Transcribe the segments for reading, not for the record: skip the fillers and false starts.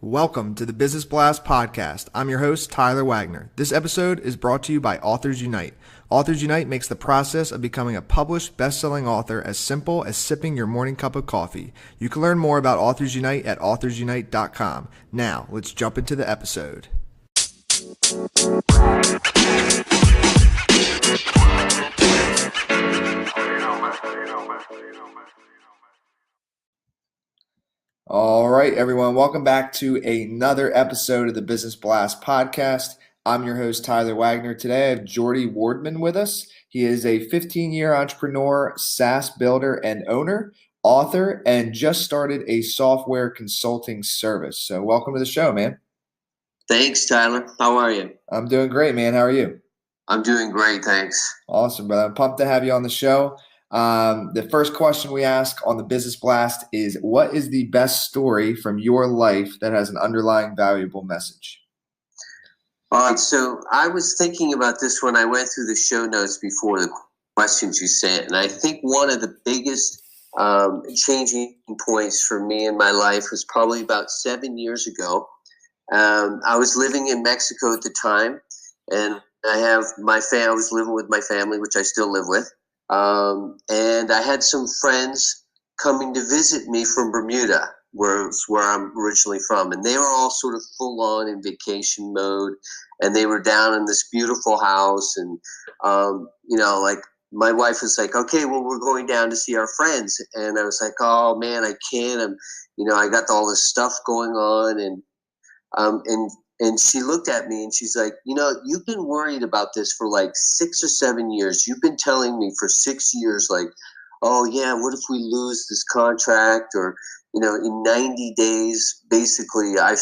Welcome to the Business Blast podcast. I'm your host, Tyler Wagner. This episode is brought to you by Authors Unite. Authors Unite makes the process of becoming a published, best-selling author as simple as sipping your morning cup of coffee. You can learn more about Authors Unite at authorsunite.com. Now, let's jump into the episode. All right, everyone. Welcome back to another episode of the Business Blast podcast. I'm your host, Tyler Wagner. Today, I have Geordie Wardman with us. He is a 15-year entrepreneur, SaaS builder and owner, author, and just started a software consulting service. So welcome to the show, man. Thanks, Tyler. How are you? I'm doing great, man. How are you? I'm doing great, thanks. Awesome, brother. I'm pumped to have you on the show. The first question we ask on the Business Blast is, what is the best story from your life that has an underlying valuable message? All right, so I was thinking about this when I went through the show notes before the questions you sent, and I think one of the biggest changing points for me in my life was probably about 7 years ago. I was living in Mexico at the time, and I was living with my family, which I still live with. And I had some friends coming to visit me from Bermuda, where I'm originally from. And they were all sort of full on in vacation mode. And they were down in this beautiful house. And, like my wife was like, okay, well, we're going down to see our friends. And I was like, oh man, I can't. I got all this stuff going on. And she looked at me and she's like, you've been worried about this for like 6 or 7 years. You've been telling me for 6 years, like, oh yeah, what if we lose this contract? Or, in 90 days, basically, I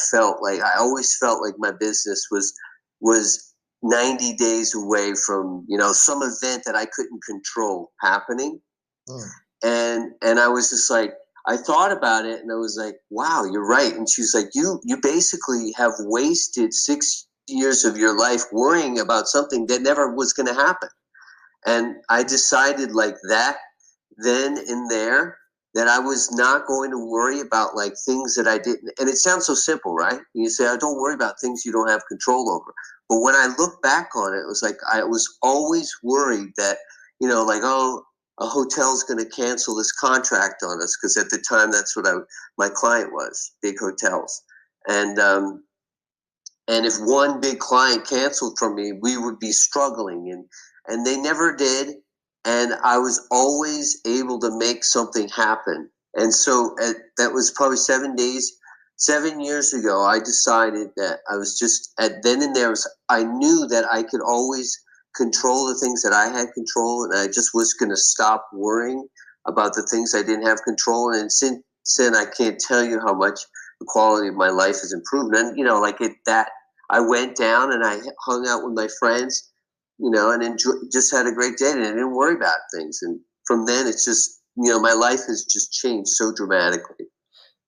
always felt like my business was 90 days away from, some event that I couldn't control happening. And I was just like, I thought about it and I was like, wow, you're right. And she was like, you basically have wasted 6 years of your life worrying about something that never was going to happen. And I decided like that then and there that I was not going to worry about like things that I didn't. And it sounds so simple, right? You say, oh, don't worry about things you don't have control over. But when I look back on it, it was like I was always worried that, a hotel's going to cancel this contract on us, because at the time that's what my client was, big hotels. And if one big client canceled from me, we would be struggling. And they never did. And I was always able to make something happen. And so that was probably 7 years ago, I decided that I was just then and there, I knew that I could always control the things that I had control, and I just was going to stop worrying about the things I didn't have control. And since then, I can't tell you how much the quality of my life has improved. And I went down and I hung out with my friends, and just had a great day, and I didn't worry about things. And from then, it's just my life has just changed so dramatically.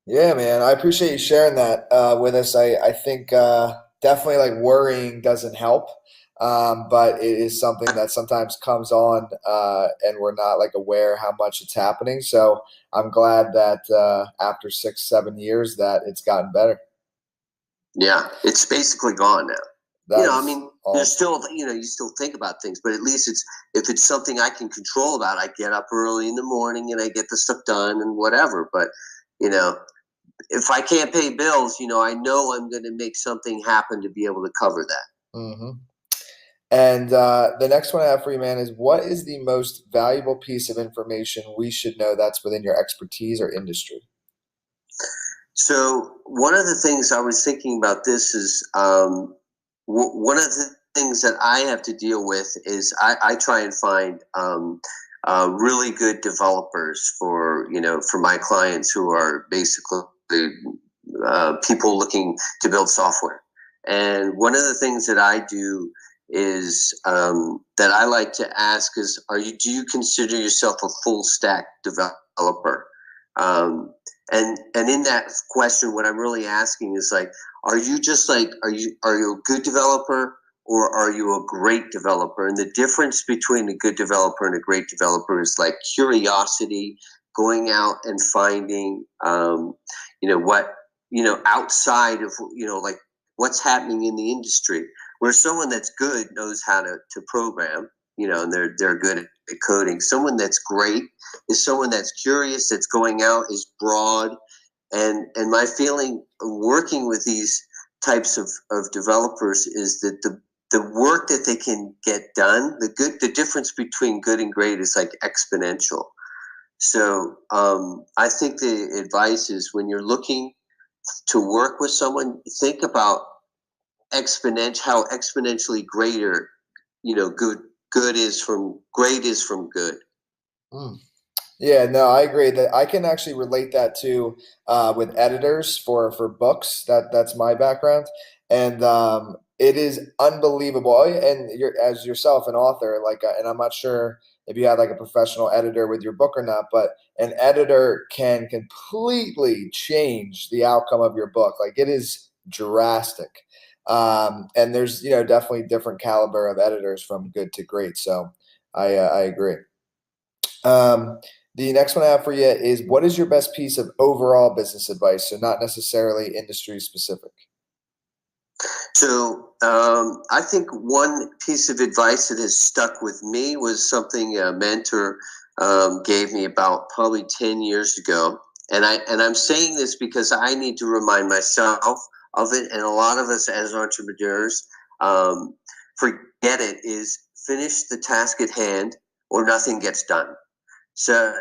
Yeah, man, I appreciate you sharing that with us. I think definitely like worrying doesn't help. But it is something that sometimes comes on and we're not like aware how much it's happening. So I'm glad that after 6, 7 years that it's gotten better. Yeah, it's basically gone now. Awesome. There's still, you still think about things, but at least if it's something I can control about, I get up early in the morning and I get the stuff done and whatever. But, if I can't pay bills, I know I'm going to make something happen to be able to cover that. Mm-hmm. And the next one I have for you, man, is what is the most valuable piece of information we should know that's within your expertise or industry? So one of the things I was thinking about this is one of the things that I have to deal with is I try and find really good developers for my clients who are basically people looking to build software. And one of the things that I do is that I like to ask is, do you consider yourself a full stack developer? And in that question, what I'm really asking is like, are you a good developer, or are you a great developer? And the difference between a good developer and a great developer is like curiosity, going out and finding, outside of, like what's happening in the industry. Where someone that's good knows how to program, and they're good at coding. Someone that's great is someone that's curious, that's going out, is broad. And my feeling working with these types of developers is that the work that they can get done, the difference between good and great is like exponential. So I think the advice is when you're looking to work with someone, think about how exponentially greater, good is from great is from good. Mm. Yeah, no, I agree that I can actually relate that to with editors for books. That's my background, and it is unbelievable. And you're as yourself an author, like, and I'm not sure if you had like a professional editor with your book or not, but an editor can completely change the outcome of your book. Like it is drastic. And there's definitely different caliber of editors from good to great. So I agree. The next one I have for you is what is your best piece of overall business advice? So not necessarily industry specific. So I think one piece of advice that has stuck with me was something a mentor gave me about probably 10 years ago. And I'm saying this because I need to remind myself of it, and a lot of us as entrepreneurs forget it, is finish the task at hand or nothing gets done. So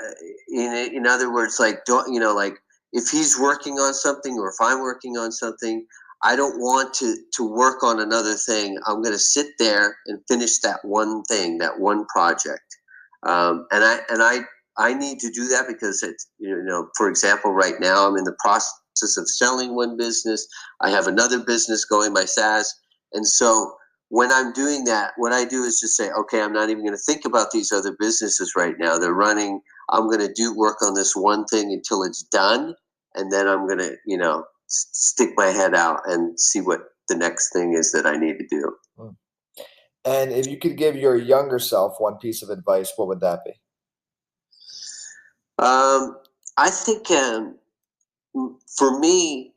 in other words, like, don't, like if he's working on something or if I'm working on something, I don't want to work on another thing. I'm going to sit there and finish that one thing, that one project. And I need to do that because it's, for example, right now I'm in the process of selling one business. I have another business going, my SaaS. And so when I'm doing that, what I do is just say, okay, I'm not even going to think about these other businesses right now. They're running. I'm going to do work on this one thing until it's done. And then I'm going to, stick my head out and see what the next thing is that I need to do. And if you could give your younger self one piece of advice, what would that be? I think for me,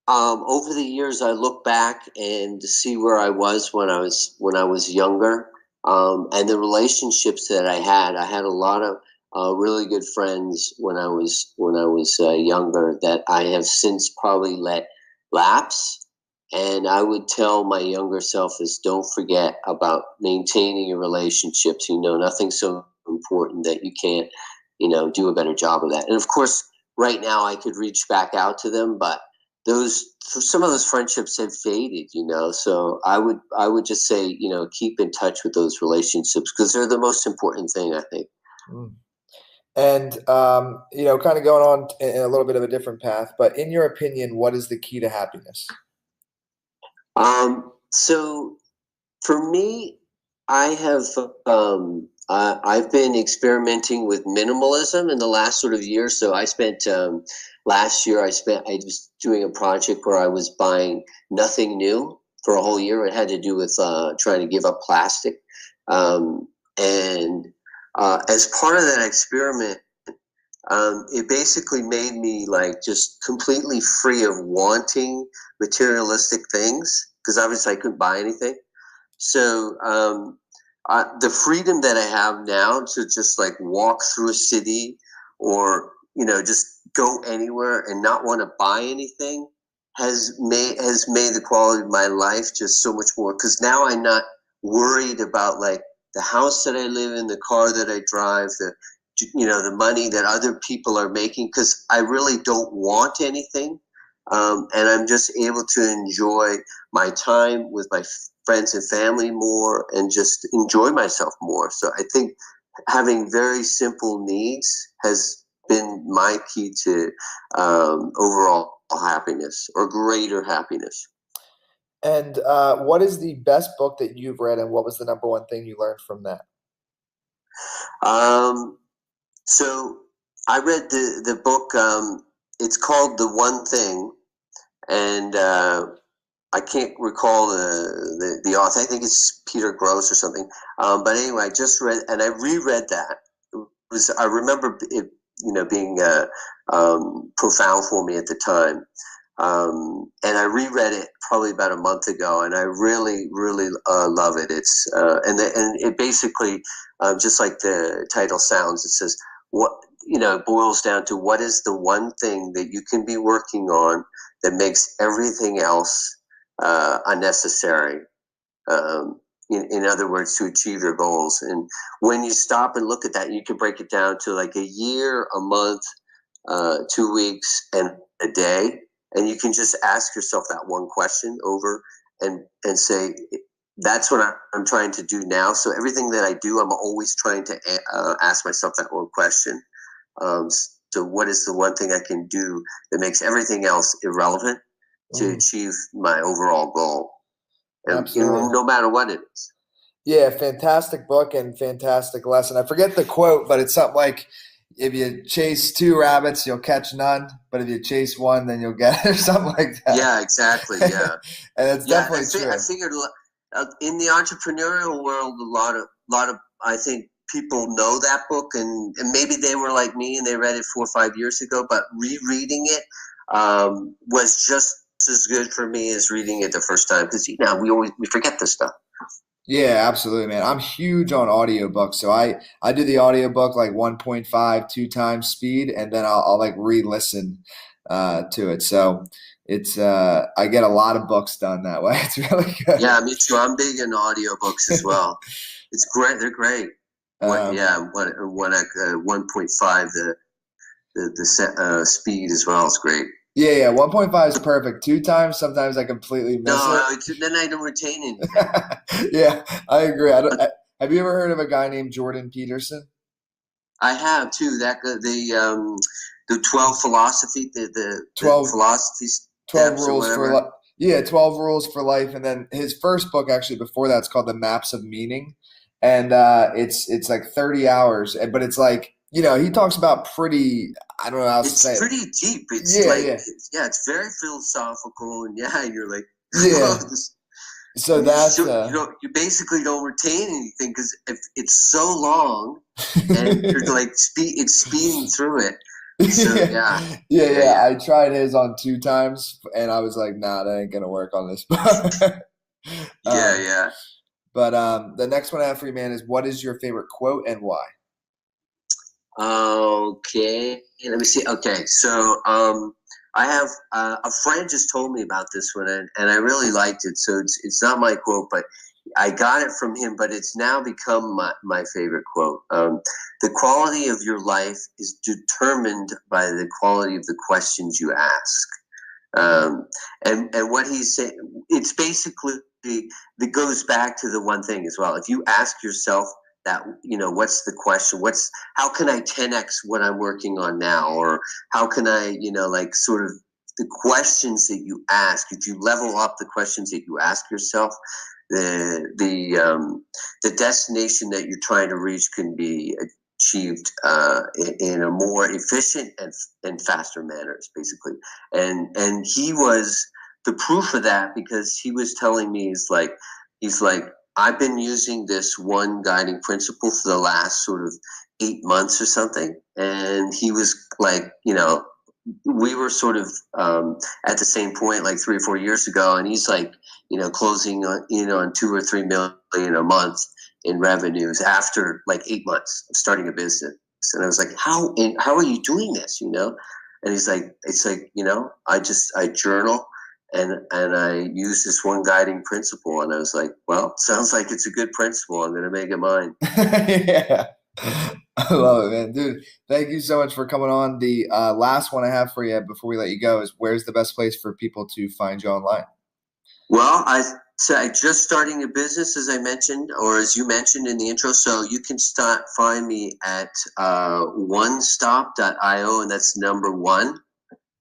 over the years, I look back and to see where I was when I was younger, and the relationships that I had. I had a lot of really good friends when I was younger that I have since probably let lapse. And I would tell my younger self is don't forget about maintaining your relationships. Nothing's so important that you can't, do a better job of that. And of course, right now I could reach back out to them, but some of those friendships have faded, so I would just say, keep in touch with those relationships because they're the most important thing, I think. And kind of going on in a little bit of a different path, but in your opinion, what is the key to happiness? So for me, I have I've been experimenting with minimalism in the last sort of year. So I spent last year. I was doing a project where I was buying nothing new for a whole year. It had to do with trying to give up plastic, and as part of that experiment, it basically made me like just completely free of wanting materialistic things because obviously I couldn't buy anything. So the freedom that I have now to just like walk through a city or just go anywhere and not want to buy anything has made the quality of my life just so much more, because now I'm not worried about like the house that I live in, the car that I drive, the money that other people are making, because I really don't want anything. And I'm just able to enjoy my time with my friends and family more and just enjoy myself more. So I think having very simple needs has been my key to overall happiness or greater happiness. And what is the best book that you've read, and what was the number one thing you learned from that? So I read the book. It's called The One Thing, and I can't recall the author. I think it's Peter Gross or something. But anyway, I just read and I reread that. I remember it, being profound for me at the time. And I reread it probably about a month ago, and I really, really love it. It's and it basically, just like the title sounds, it says what it boils down to what is the one thing that you can be working on that makes everything else unnecessary. In other words, to achieve your goals. And when you stop and look at that, you can break it down to like a year, a month, 2 weeks, and a day. And you can just ask yourself that one question over and say, that's what I'm trying to do now. So everything that I do, I'm always trying to ask myself that one question. So what is the one thing I can do that makes everything else irrelevant to achieve my overall goal? Absolutely. No matter what it is. Yeah, fantastic book and fantastic lesson. I forget the quote, but it's something like, if you chase 2 rabbits, you'll catch none. But if you chase one, then you'll get it, or something like that. Yeah, exactly. Yeah. And it's definitely true. I figured in the entrepreneurial world, a lot of I think people know that book, and maybe they were like me and they read it 4 or 5 years ago, but rereading it was just as good for me as reading it the first time, because we forget this stuff. Yeah, absolutely, man. I'm huge on audiobooks. So I do the audiobook like 1.5, 2 times speed, and then I'll like re-listen to it. So it's I get a lot of books done that way. It's really good. Yeah, me too. I'm big in audiobooks as well. It's great. They're great. 1.5 the speed as well is great. Yeah, 1.5 is perfect. 2 times, sometimes I completely miss it. Then I don't retain anything. Yeah, I agree. Have you ever heard of a guy named Jordan Peterson? I have too. The 12 philosophy, the 12 philosophies, 12 rules for life. Yeah, 12 rules for life. And then his first book, actually, before that's called The Maps of Meaning, and it's like 30 hours, but it's like, he talks about pretty, I don't know how to say it. It's pretty deep. It's it's very philosophical, and you're like, yeah. So that's you basically don't retain anything, because if it's so long and you're like it's speeding through it. So, yeah. I tried his on 2 times, and I was like, nah, that ain't gonna work on this book. Yeah. But the next one I have for you, man, is what is your favorite quote and why? Okay, let me see. Okay, so I have a friend just told me about this one, and I really liked it. So it's not my quote, but I got it from him. But it's now become my favorite quote. The quality of your life is determined by the quality of the questions you ask. And what he's saying, it's basically that goes back to the one thing as well. If you ask yourself that, what's the question? How can I 10x what I'm working on now? Or how can I, like sort of the questions that you ask, if you level up the questions that you ask yourself, the destination that you're trying to reach can be achieved in a more efficient and faster manner, basically. And he was the proof of that, because he was telling me, he's like, I've been using this one guiding principle for the last sort of 8 months or something. And he was like, we were sort of at the same point like 3 or 4 years ago. And he's like, closing on 2 or 3 million a month in revenues after like 8 months of starting a business. And I was like, how are you doing this? And he's like, it's like, I journal. And I use this one guiding principle, and I was like, well, sounds like it's a good principle. I'm going to make it mine. Yeah. I love it, man. Dude, thank you so much for coming on. The last one I have for you before we let you go is, where's the best place for people to find you online? Well, I just starting a business, as I mentioned, or as you mentioned in the intro. So you can find me at onestop.io, and that's number 1,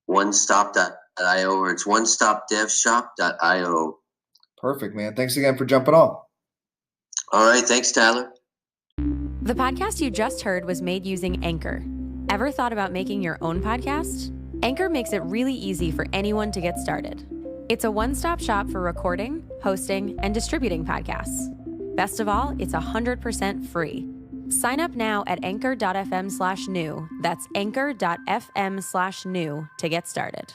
onestop.io, or it's onestopdevshop.io. Perfect, man. Thanks again for jumping on. All right. Thanks, Tyler. The podcast you just heard was made using Anchor. Ever thought about making your own podcast? Anchor makes it really easy for anyone to get started. It's a one-stop shop for recording, hosting, and distributing podcasts. Best of all, it's 100% free. Sign up now at anchor.fm/new. That's anchor.fm/new to get started.